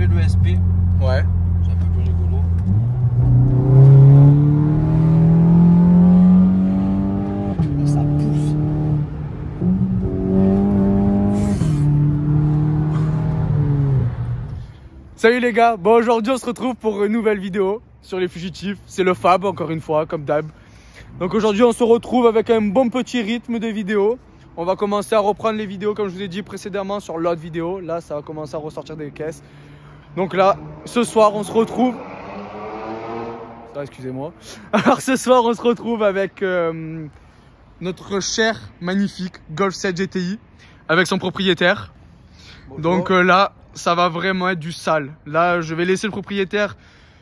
enlevé le SP. Ouais. C'est un peu plus rigolo. Oh, ça pousse. Salut les gars, bon aujourd'hui on se retrouve pour une nouvelle vidéo sur les fugitifs. C'est le Fab encore une fois, comme d'hab. Donc aujourd'hui on se retrouve avec un bon petit rythme de vidéo. On va commencer à reprendre les vidéos comme je vous ai dit précédemment sur l'autre vidéo. Là ça va commencer à ressortir des caisses. Donc là, ce soir on se retrouve... Ah, excusez-moi. Alors ce soir on se retrouve avec notre cher, magnifique Golf 7 GTI avec son propriétaire. Bonjour. Donc là, ça va vraiment être du sale. Là, je vais laisser le propriétaire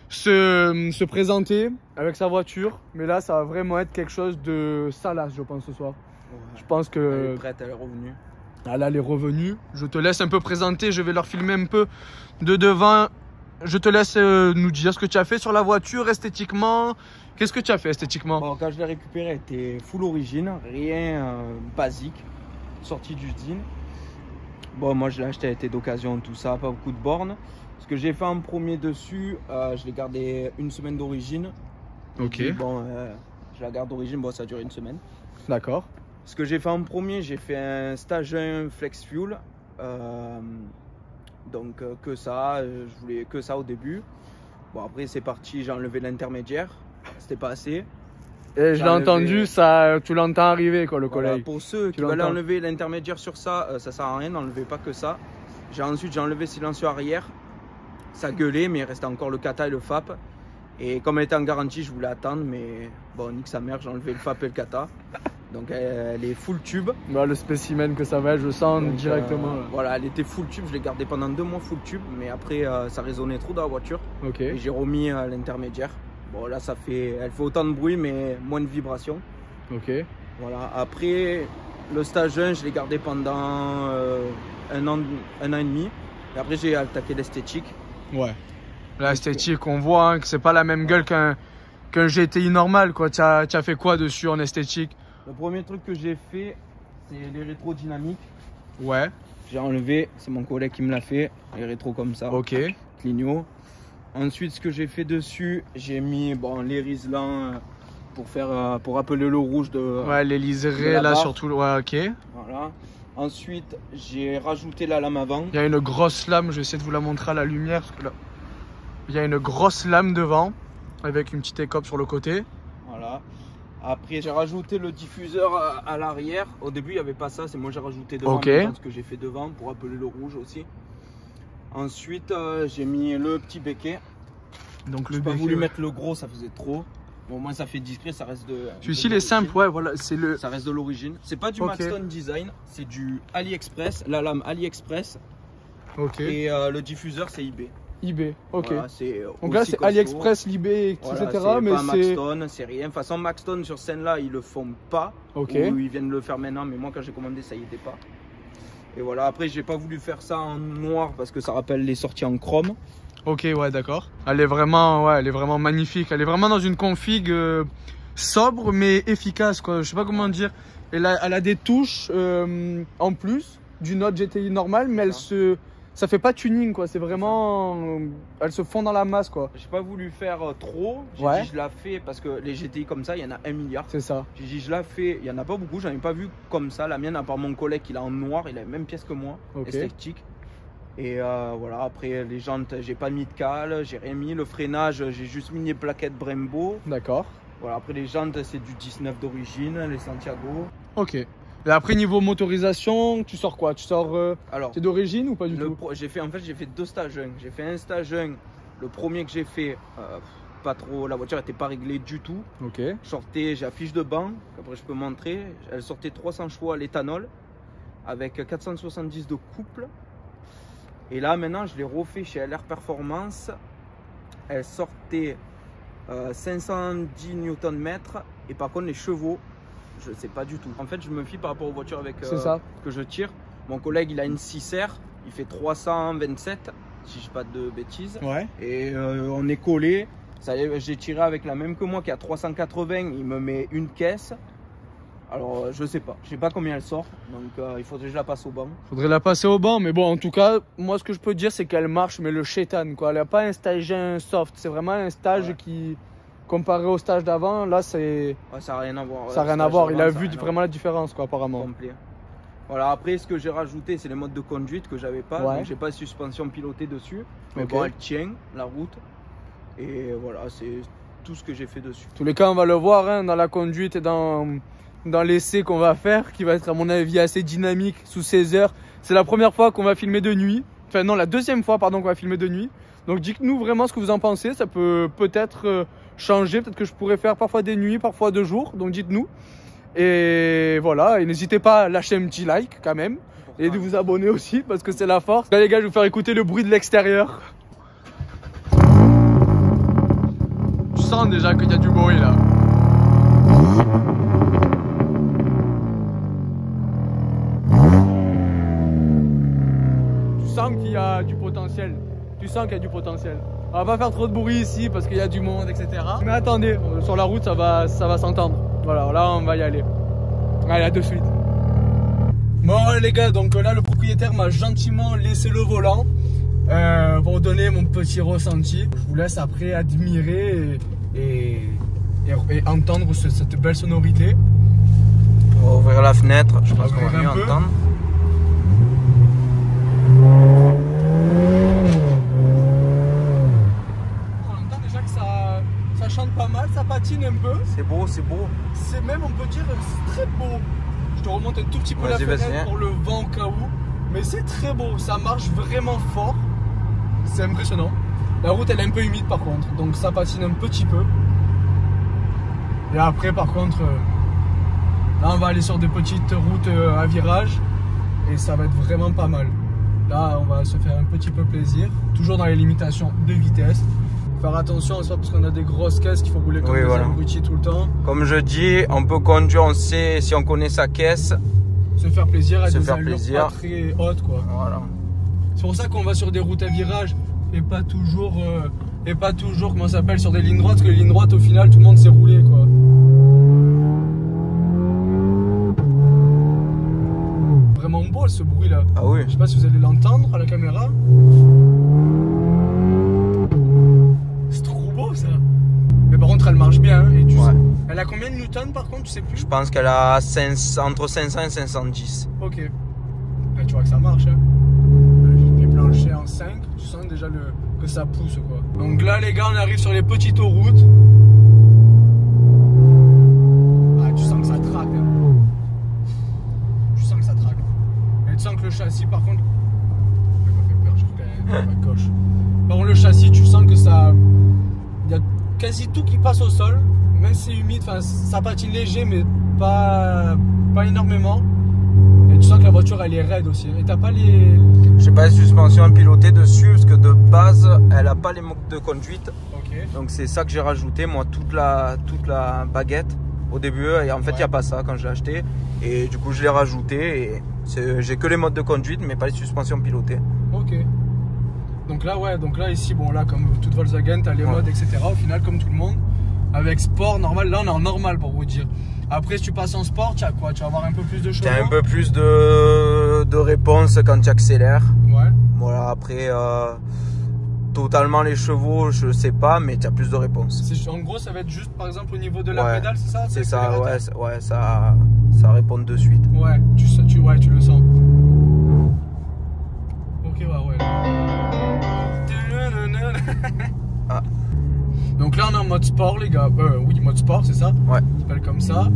se présenter avec sa voiture. Mais là, ça va vraiment être quelque chose de salace, je pense, ce soir. Ouais. Je pense que... Elle est prête, elle est revenue. Ah, là, elle est revenue. Je te laisse un peu présenter. Je vais leur filmer un peu de devant. Je te laisse nous dire ce que tu as fait sur la voiture esthétiquement. Qu'est-ce que tu as fait esthétiquement? Bon, quand je l'ai récupérée, elle était full origine. Rien basique. Sortie d'usine. Bon, moi je l'ai acheté, elle était d'occasion, tout ça, pas beaucoup de bornes. Ce que j'ai fait en premier dessus, je l'ai gardé une semaine d'origine. Ok. Bon, je la garde d'origine, bon, ça a duré une semaine. D'accord. Ce que j'ai fait en premier, j'ai fait un stage 1 flex fuel. Donc que ça, je voulais que ça au début. Bon, après c'est parti, j'ai enlevé l'intermédiaire, c'était pas assez. Et je l'ai entendu, ça, tu l'entends arriver quoi, le voilà, collègue. pour ceux qui veulent enlever l'intermédiaire sur ça, ça sert à rien, n'enlevez pas que ça. Ensuite j'ai enlevé silencieux arrière, ça gueulait mais il restait encore le kata et le FAP. Et comme elle était en garantie, je voulais attendre, mais bon, nique sa mère, j'ai enlevé le FAP et le kata. Donc elle est full tube. Bah, le spécimen que ça va être, je sens donc, directement. Voilà, elle était full tube, je l'ai gardée pendant 2 mois full tube, mais après ça résonnait trop dans la voiture. Ok. Et j'ai remis l'intermédiaire. Bon là elle fait autant de bruit mais moins de vibrations. Ok. Voilà, après le stage 1 je l'ai gardé pendant un an et demi. Et après j'ai attaqué l'esthétique. Ouais. L'esthétique, on voit hein, que c'est pas la même gueule qu'un GTI normal quoi. Tu as fait quoi dessus en esthétique? Le premier truc que j'ai fait, c'est les rétros dynamiques. Ouais. J'ai enlevé, c'est mon collègue qui me l'a fait, les rétros comme ça. Ok. Clignot. Ensuite, ce que j'ai fait dessus, j'ai mis bon, les riselants pour rappeler le rouge de. Ouais, les liserés là surtout. Ouais, ok. Voilà. Ensuite, j'ai rajouté la lame avant. Il y a une grosse lame, je vais essayer de vous la montrer à la lumière parce que là, il y a une grosse lame devant avec une petite écope sur le côté. Voilà. Après, j'ai rajouté le diffuseur à l'arrière. Au début, il n'y avait pas ça, c'est moi j'ai rajouté devant. Ok. Ce que j'ai fait devant pour rappeler le rouge aussi. Ensuite, j'ai mis le petit béquet. Donc j'ai pas voulu mettre le gros, ça faisait trop. Bon, moi ça fait discret, ça reste de. Celui-ci il est simple, ouais, voilà, c'est le. Ça reste de l'origine. C'est pas du Maxton Design, c'est du AliExpress, la lame AliExpress. Ok. Et le diffuseur c'est eBay. eBay, ok. Voilà, donc là c'est AliExpress, eBay, etc. Voilà, mais c'est pas Maxton, c'est rien. De toute façon, Maxton sur scène là, ils le font pas. Ok. Ou ils viennent le faire maintenant, mais moi quand j'ai commandé, ça y était pas. Et voilà, après j'ai pas voulu faire ça en noir parce que ça rappelle les sorties en chrome. Ok, ouais, d'accord. Elle est vraiment magnifique. Elle est vraiment dans une config sobre mais efficace, quoi. Je sais pas comment dire. Elle a des touches en plus d'une autre GTI normale, mais ça fait pas tuning, quoi. C'est vraiment, elles se font dans la masse, quoi. J'ai pas voulu faire trop. J'ai dit je la fais parce que les GTI comme ça, il y en a 1 milliard. C'est ça. J'ai dit je la fais. Il y en a pas beaucoup. J'en ai pas vu comme ça. La mienne, à part mon collègue, il a en noir. Il a la même pièce que moi. Okay. Esthétique. Et voilà, après les jantes, j'ai pas mis de cale, j'ai rien mis. Le freinage, j'ai juste mis les plaquettes Brembo. D'accord. Voilà, après les jantes, c'est du 19 d'origine, les Santiago. Ok. Et après, niveau motorisation, tu sors quoi? Tu sors. Alors, c'est d'origine ou pas du tout? J'ai fait 2 stages 1. J'ai fait un stage 1. Le premier que j'ai fait, pas trop. La voiture n'était pas réglée du tout. Ok. J'ai la fiche de banc, après je peux montrer. Elle sortait 300 chevaux à l'éthanol avec 470 de couple. Et là maintenant je l'ai refait chez LR Performance. Elle sortait 510 Nm et par contre les chevaux, je sais pas du tout. En fait je me fie par rapport aux voitures avec que je tire. Mon collègue il a une 6R, il fait 327 si je dis pas de bêtises. Ouais. Et on est collé. J'ai tiré avec la même que moi qui a 380, il me met une caisse. Alors je sais pas combien elle sort, donc il faudrait que je la passe au banc. Faudrait la passer au banc, mais bon, en tout cas, moi ce que je peux dire, c'est qu'elle marche, mais le chétan, quoi. Elle a pas un stage soft, c'est vraiment un stage qui, comparé au stage d'avant, là c'est. Ouais, ça n'a rien à voir. Ça n'a rien à voir, il a vu vraiment la différence, quoi, apparemment. Complet. Voilà, après ce que j'ai rajouté, c'est les modes de conduite que j'avais pas, donc j'ai pas de suspension pilotée dessus, mais bon, elle tient la route, et voilà, c'est tout ce que j'ai fait dessus. En tous les cas, on va le voir hein, dans la conduite et dans l'essai qu'on va faire, qui va être à mon avis assez dynamique sous 16 heures. C'est la première fois qu'on va filmer de nuit, enfin non, la deuxième fois pardon qu'on va filmer de nuit. Donc dites-nous vraiment ce que vous en pensez, ça peut peut-être changer, peut-être que je pourrais faire parfois des nuits, parfois de jour, donc dites-nous. Et voilà, et n'hésitez pas à lâcher un petit like quand même, et de vous abonner aussi parce que c'est la force. Là les gars, je vais vous faire écouter le bruit de l'extérieur. Je sens déjà qu'il y a du bruit là. Tu sens qu'il y a du potentiel. Tu sens qu'il y a du potentiel. On va pas faire trop de bruit ici parce qu'il y a du monde, etc. Mais attendez, sur la route ça va s'entendre. Voilà, là on va y aller. Allez, à de suite. Bon les gars, donc là le propriétaire m'a gentiment laissé le volant pour donner mon petit ressenti. Je vous laisse après admirer et entendre cette belle sonorité. On va ouvrir la fenêtre, je pense qu'on va mieux entendre. Ça chante pas mal, ça patine un peu. C'est beau, c'est beau. C'est même, on peut dire, très beau. Je te remonte un tout petit peu la fenêtre pour le vent au cas où. Mais c'est très beau, ça marche vraiment fort. C'est impressionnant. La route elle est un peu humide par contre, donc ça patine un petit peu. Et après par contre, là on va aller sur des petites routes à virage. Et ça va être vraiment pas mal. Là on va se faire un petit peu plaisir. Toujours dans les limitations de vitesse. Faire attention, c'est pas parce qu'on a des grosses caisses qu'il faut rouler comme des abrutis tout le temps. Comme je dis, on peut conduire, on sait si on connaît sa caisse. Se faire plaisir avec des allures pas très hautes quoi. Voilà. C'est pour ça qu'on va sur des routes à virage et pas toujours, comment ça s'appelle, sur des lignes droites, parce que les lignes droites au final tout le monde sait rouler quoi. Vraiment beau ce bruit là. Ah oui. Je sais pas si vous allez l'entendre à la caméra. C'est trop beau ça. Mais par contre elle marche bien hein, et tu sais. Elle a combien de newtons par contre, tu sais plus? Je pense qu'elle a entre 500 et 510. Ok. Là, tu vois que ça marche hein. J'ai planché en 5, tu sens déjà que ça pousse quoi. Donc là les gars on arrive sur les petites autoroutes. Ah tu sens que ça traque hein. Tu sens que ça traque. Et tu sens que le châssis par contre... Ça m'a fait peur, j'ai fait ma coche. Par contre le châssis tu sens que ça... Il y a quasi tout qui passe au sol. Même si c'est humide, ça patine léger mais pas énormément. Et tu sens que la voiture elle est raide aussi. Et t'as pas les... J'ai pas les suspensions pilotées dessus parce que de base elle a pas les modes de conduite. Okay. Donc c'est ça que j'ai rajouté moi, toute la baguette au début. Et en fait il n'y a pas ça quand je l'ai acheté. Et du coup je l'ai rajouté et j'ai que les modes de conduite mais pas les suspensions pilotées. Ok. Donc là ici, bon là comme toute Volkswagen, t'as les modes etc. Au final comme tout le monde. Avec sport normal, là on est en normal pour vous dire. Après si tu passes en sport, tu as quoi? Tu vas avoir un peu plus de choses. Tu as un peu plus de réponse quand tu accélères. Ouais. Voilà, après totalement les chevaux, je sais pas, mais tu as plus de réponse. En gros ça va être juste par exemple au niveau de la pédale, c'est ça? C'est ça, ouais, ça répond de suite. Ouais, tu le sens. Ok, ouais. Ah. Donc là on est en mode sport les gars, oui mode sport c'est ça? Ouais. Ça s'appelle comme ça.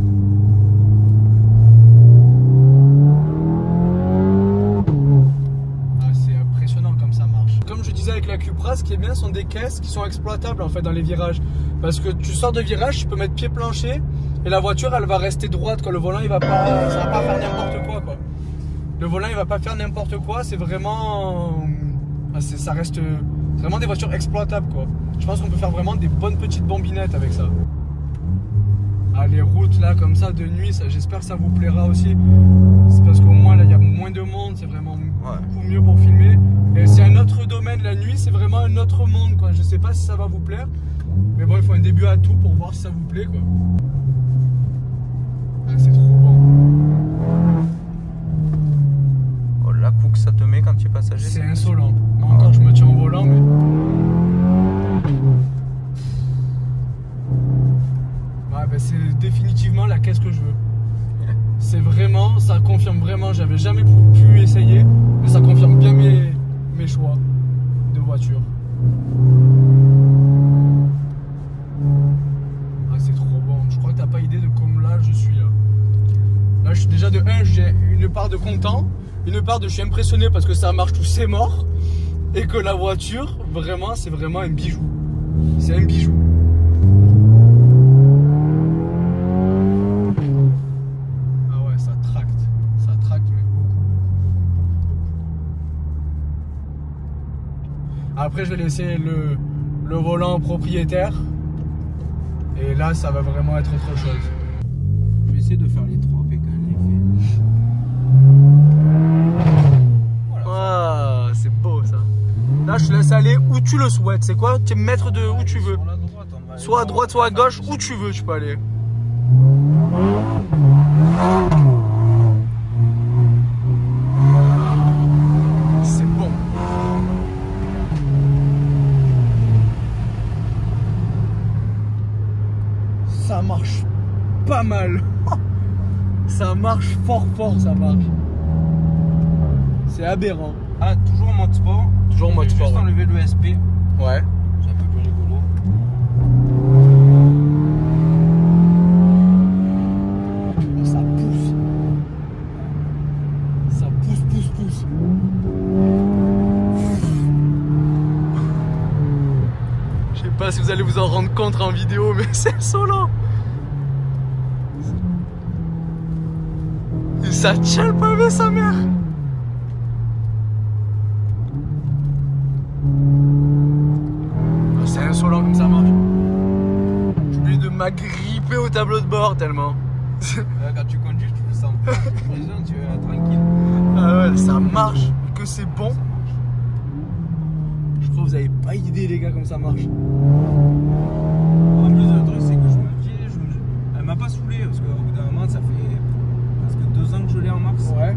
Ah c'est impressionnant comme ça marche. Comme je disais avec la Cupra, ce qui est bien sont des caisses qui sont exploitables en fait dans les virages. Parce que tu sors de virage, tu peux mettre pied plancher et la voiture elle va rester droite quoi. Le volant ça va pas faire n'importe quoi. Le volant il va pas faire n'importe quoi, c'est vraiment... ça reste vraiment des voitures exploitables quoi. Je pense qu'on peut faire vraiment des bonnes petites bombinettes avec ça. Ah, les routes là comme ça de nuit, j'espère que ça vous plaira aussi. C'est parce qu'au moins là il y a moins de monde, c'est vraiment beaucoup mieux pour filmer. Et c'est un autre domaine, la nuit c'est vraiment un autre monde quoi. Je sais pas si ça va vous plaire. Mais bon il faut un début à tout pour voir si ça vous plaît quoi. Ah, c'est trop bon. la caisse que je veux. C'est vraiment, ça confirme vraiment, j'avais jamais pu essayer, mais ça confirme bien mes choix de voiture. Ah, c'est trop bon, je crois que t'as pas idée de comme là je suis là. Là je suis déjà de 1, j'ai une part de content, une part de je suis impressionné parce que ça marche tout c'est mort, et que la voiture, vraiment, c'est vraiment un bijou. C'est un bijou. Après, je vais laisser le volant propriétaire. Et là, ça va vraiment être autre chose. Je vais essayer de faire les trois et quand même les fait. Voilà. Ah, c'est beau ça. Là, je te laisse aller où tu le souhaites. C'est quoi? Tu es maître de où tu veux. Soit à droite, soit à gauche, où tu veux, tu peux aller. C'est bon. Ça marche pas mal. Ça marche fort, ça marche. C'est aberrant. Ah, toujours en mode sport. Toujours en mode sport. Juste enlever le SP. Ouais. C'est un peu plus rigolo. Ça pousse. Ça pousse. Je sais pas si vous allez vous en rendre compte en vidéo, mais c'est solo. Et ça tient le pavé, sa mère. C'est insolent comme ça marche. J'oublie de m'agripper au tableau de bord tellement. Quand tu conduis, tu le sens pas. Tu es tranquille. Ah ouais, ça marche. Que c'est bon. Je crois que vous avez pas idée, les gars, comme ça marche. En plus, le truc, c'est que je me dis, elle m'a pas saoulé parce qu'au bout d'un moment, ça fait presque 2 ans que je l'ai en mars. Ouais.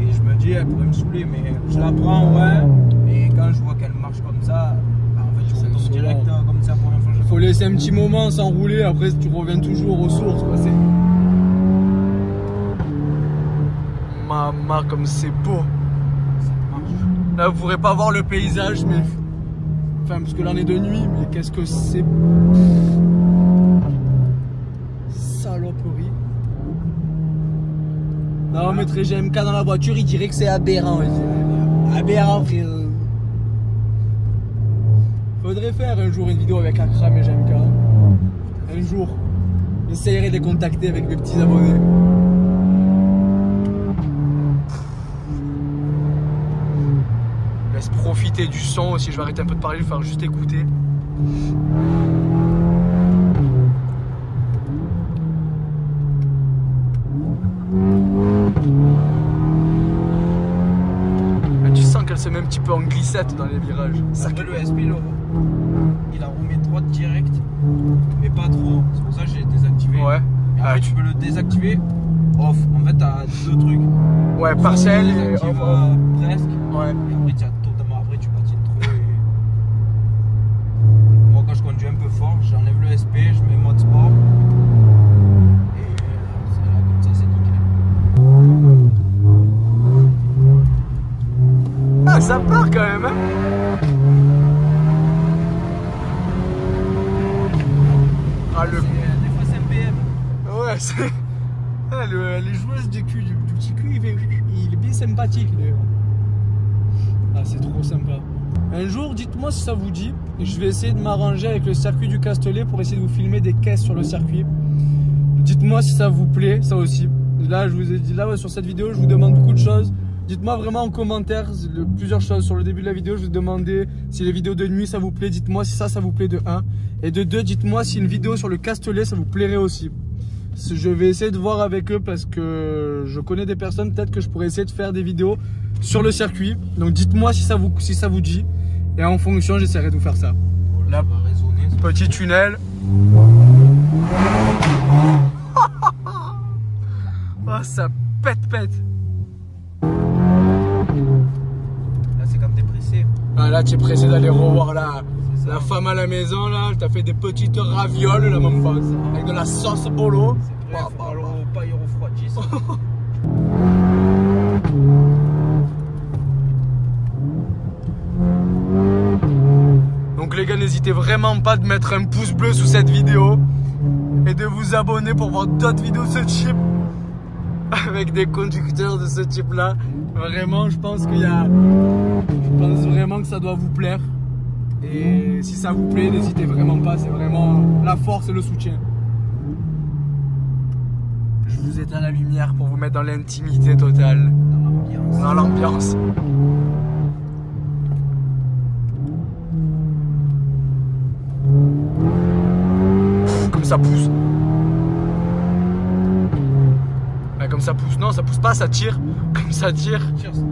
Et je me dis, elle pourrait me saouler, mais je la prends, ouais. Et quand je vois qu'elle marche comme ça, bah, en fait, je retourne direct comme c'est la première fois que je Faut laisser un petit moment s'enrouler, après tu reviens toujours aux sources, quoi. C'est. Maman, comme c'est beau. ça marche. Là, vous pourrez pas voir le paysage, mais. Enfin, parce que là on est de nuit, mais qu'est-ce que c'est. Saloperie. Là, on mettrait GMK dans la voiture, il dirait que c'est aberrant. Aberrant, frère. Faudrait faire un jour une vidéo avec Akram et GMK. Un jour. J'essayerai de les contacter avec mes petits abonnés. Laisse profiter du son aussi. Je vais arrêter un peu de parler, je vais faire juste écouter. Tu sens qu'elle se met un petit peu en glissette dans les virages. Après le SP, il a remis droite direct, mais pas trop. C'est pour ça que j'ai désactivé. Ouais. Et après, tu peux le désactiver off. En fait, t'as 2 trucs. Ouais, partiel et off. Presque. Ouais. Et après, totalement après, tu patines trop. Et... Moi, quand je conduis un peu fort, j'enlève le SP, je mets mode sport. Et là, comme ça, c'est nickel. Ah, ça part quand même, hein. Ah, le... Des fois, c'est un PM. Ouais, c'est... Ah, les joueuses du cul, du petit cul, il est bien sympathique. Ah, c'est trop sympa. Un jour, dites-moi si ça vous dit. Je vais essayer de m'arranger avec le circuit du Castellet pour essayer de vous filmer des caisses sur le circuit. Dites-moi si ça vous plaît, ça aussi. Là, je vous ai dit, là, ouais, sur cette vidéo, je vous demande beaucoup de choses. Dites-moi vraiment en commentaire plusieurs choses. Sur le début de la vidéo, je vous demandais si les vidéos de nuit ça vous plaît. Dites-moi si ça vous plaît de 1. Et de 2, dites-moi si une vidéo sur le Castellet ça vous plairait aussi. Je vais essayer de voir avec eux parce que je connais des personnes, peut-être que je pourrais essayer de faire des vidéos sur le circuit. Donc dites-moi si ça vous dit. Et en fonction, j'essaierai de vous faire ça. Là, va résonner. Petit tunnel. Oh, ça pète. Là, c'est quand t'es pressé. Ah, là, tu es pressé d'aller revoir la La femme à la maison là, elle t'a fait des petites ravioles là mon pote, avec de la sauce bolo. C'est prêt, faut pas y refroidir ça. Donc les gars, n'hésitez vraiment pas de mettre un pouce bleu sous cette vidéo et de vous abonner pour voir d'autres vidéos de ce type avec des conducteurs de ce type là. Vraiment, je pense vraiment que ça doit vous plaire. Et si ça vous plaît, n'hésitez vraiment pas, c'est vraiment la force et le soutien. Je vous éteins la lumière pour vous mettre dans l'intimité totale, dans l'ambiance. Comme ça pousse. Comme ça pousse. Non, ça pousse pas, ça tire. Comme ça tire. Cheers,